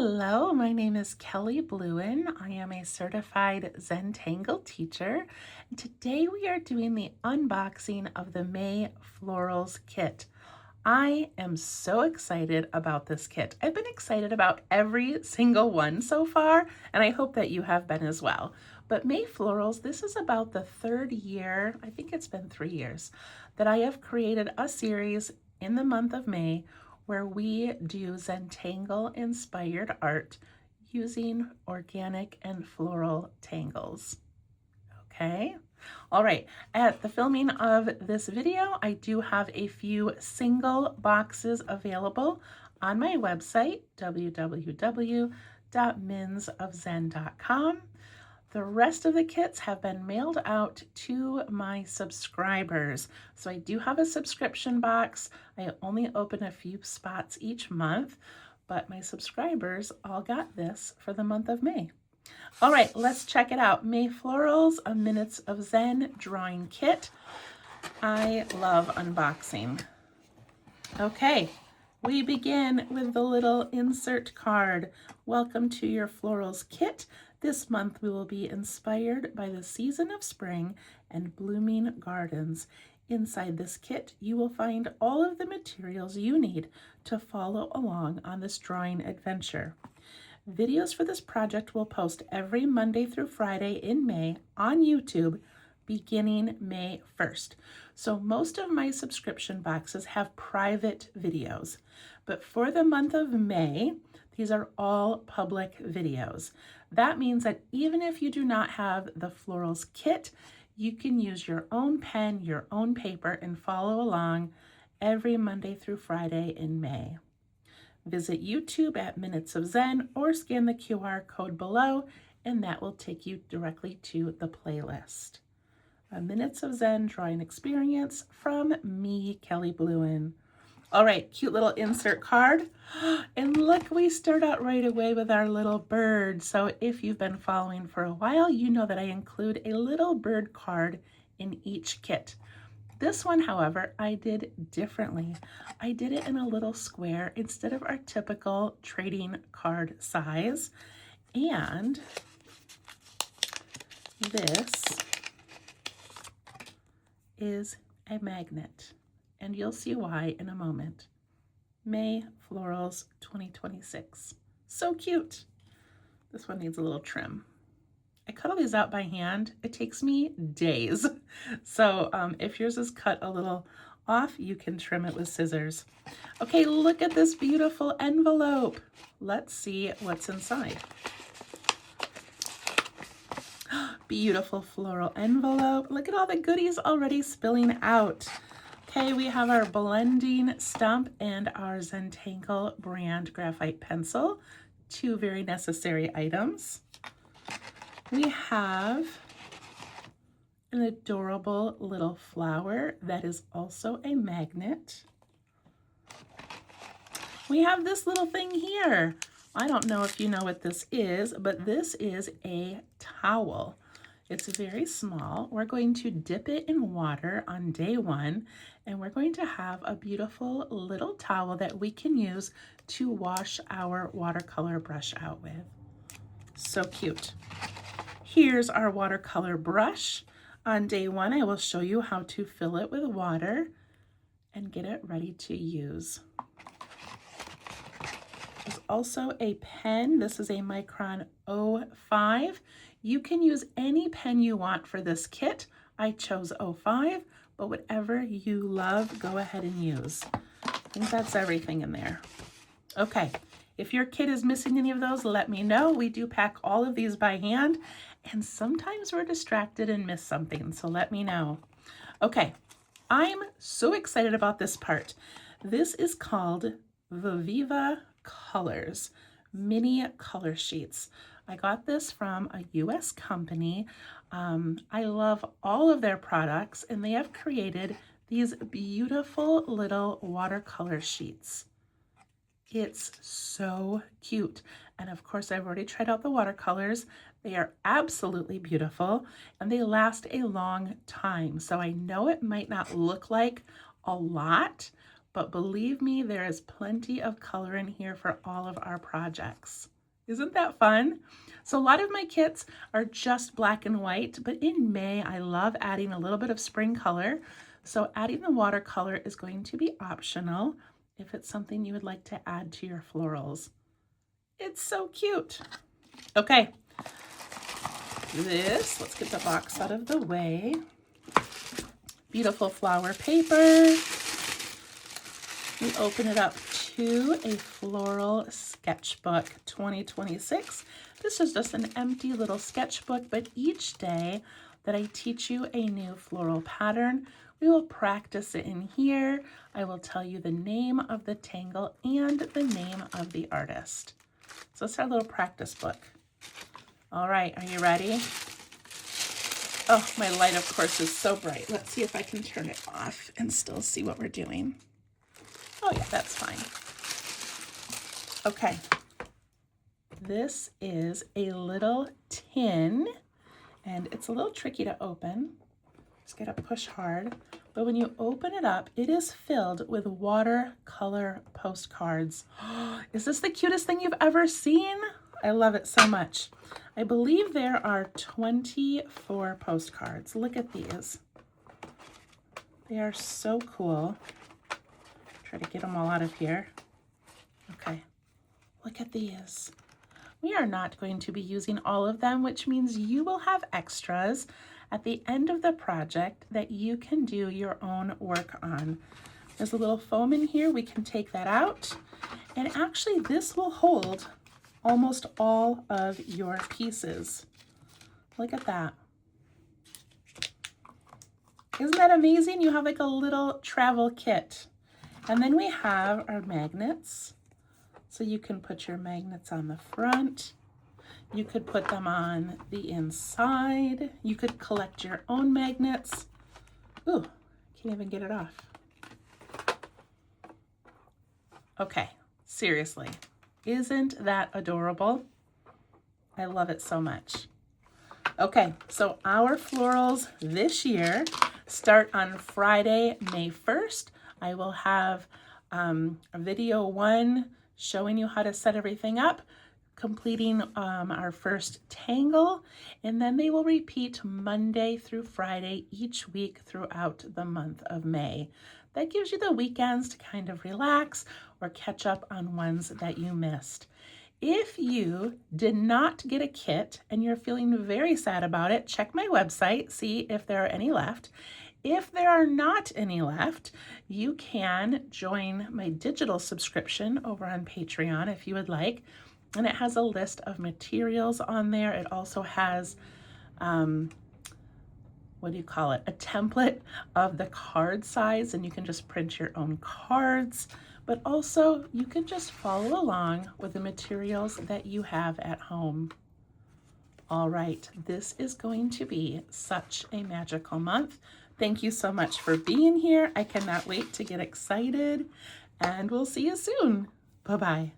Hello, my name is Kelly Bluen. I am a certified Zentangle teacher. And today we are doing the unboxing of the May Florals kit. I am so excited about this kit. I've been excited about every single one so far, and I hope that you have been as well. But May Florals, this is about the third year, I think it's been 3 years, that I have created a series in the month of May where we do Zentangle inspired art using organic and floral tangles. Okay. All right, at the filming of this video, I do have a few single boxes available on my website, www.minsofzen.com. The rest of the kits have been mailed out to my subscribers. So I do have a subscription box. I only open a few spots each month, but my subscribers all got this for the month of May. All right, let's check it out. May Florals, a Minutes of Zen drawing kit. I love unboxing. Okay, we begin with the little insert card. Welcome to your Florals kit. This month we will be inspired by the season of spring and blooming gardens. Inside this kit, you will find all of the materials you need to follow along on this drawing adventure. Videos for this project will post every Monday through Friday in May on YouTube beginning May 1st. So most of my subscription boxes have private videos, but for the month of May, these are all public videos. That means that even if you do not have the Florals kit, you can use your own pen, your own paper, and follow along every Monday through Friday in May. Visit YouTube at Minutes of Zen or scan the QR code below, and that will take you directly to the playlist. A Minutes of Zen drawing experience from me, Kelly Bluen. All right, cute little insert card. And look, we start out right away with our little bird. So if you've been following for a while, you know that I include a little bird card in each kit. This one, however, I did differently. I did it in a little square instead of our typical trading card size. And this is a magnet, and you'll see why in a moment. May Florals 2026. So cute. This one needs a little trim. I cut all these out by hand. It takes me days. So if yours is cut a little off, you can trim it with scissors. Okay, look at this beautiful envelope. Let's see what's inside. Beautiful floral envelope. Look at all the goodies already spilling out. Okay, we have our blending stump and our Zentangle brand graphite pencil, two very necessary items. We have an adorable little flower that is also a magnet. We have this little thing here. I don't know if you know what this is, but this is a towel. It's very small. We're going to dip it in water on day 1, and we're going to have a beautiful little towel that we can use to wash our watercolor brush out with. So cute. Here's our watercolor brush. On day 1, I will show you how to fill it with water and get it ready to use. There's also a pen. This is a Micron 05. You can use any pen you want for this kit. I chose 05, but whatever you love, go ahead and use. I think that's everything in there. Okay, if your kit is missing any of those, let me know. We do pack all of these by hand, and sometimes we're distracted and miss something, so let me know. Okay, I'm so excited about this part. This is called the Viva Colors mini color sheets. I got this from a US company. I love all of their products, and they have created these beautiful little watercolor sheets. It's so cute. And of course, I've already tried out the watercolors. They are absolutely beautiful, and they last a long time. So I know it might not look like a lot, but believe me, there is plenty of color in here for all of our projects. Isn't that fun? So a lot of my kits are just black and white, but in May, I love adding a little bit of spring color. So adding the watercolor is going to be optional if it's something you would like to add to your florals. It's so cute. Okay, let's get the box out of the way. Beautiful flower paper. We open it up to a floral sketchbook 2026. This is just an empty little sketchbook, but each day that I teach you a new floral pattern, we will practice it in here. I will tell you the name of the tangle and the name of the artist. So it's our little practice book. All right, are you ready? Oh, my light, of course, is so bright. Let's see if I can turn it off and still see what we're doing. Oh yeah, that's fine. Okay, this is a little tin, and it's a little tricky to open. Just gotta push hard. But when you open it up, it is filled with watercolor postcards. Is this the cutest thing you've ever seen? I love it so much. I believe there are 24 postcards. Look at these. They are so cool. Try to get them all out of here. Okay, look at these. We are not going to be using all of them, which means you will have extras at the end of the project that you can do your own work on. There's a little foam in here. We can take that out. And actually, this will hold almost all of your pieces. Look at that. Isn't that amazing? You have like a little travel kit. And then we have our magnets. So you can put your magnets on the front. You could put them on the inside. You could collect your own magnets. Ooh, can't even get it off. Okay, seriously, isn't that adorable? I love it so much. Okay, so our florals this year start on Friday, May 1st. I will have a video 1 showing you how to set everything up, completing our first tangle, and then they will repeat Monday through Friday each week throughout the month of May. That gives you the weekends to kind of relax or catch up on ones that you missed. If you did not get a kit and you're feeling very sad about it, check my website, see if there are any left. If there are not any left, you can join my digital subscription over on Patreon if you would like. And it has a list of materials on there. It also has, a template of the card size, and you can just print your own cards. But also, you can just follow along with the materials that you have at home. All right, this is going to be such a magical month. Thank you so much for being here. I cannot wait to get excited, and we'll see you soon. Bye-bye.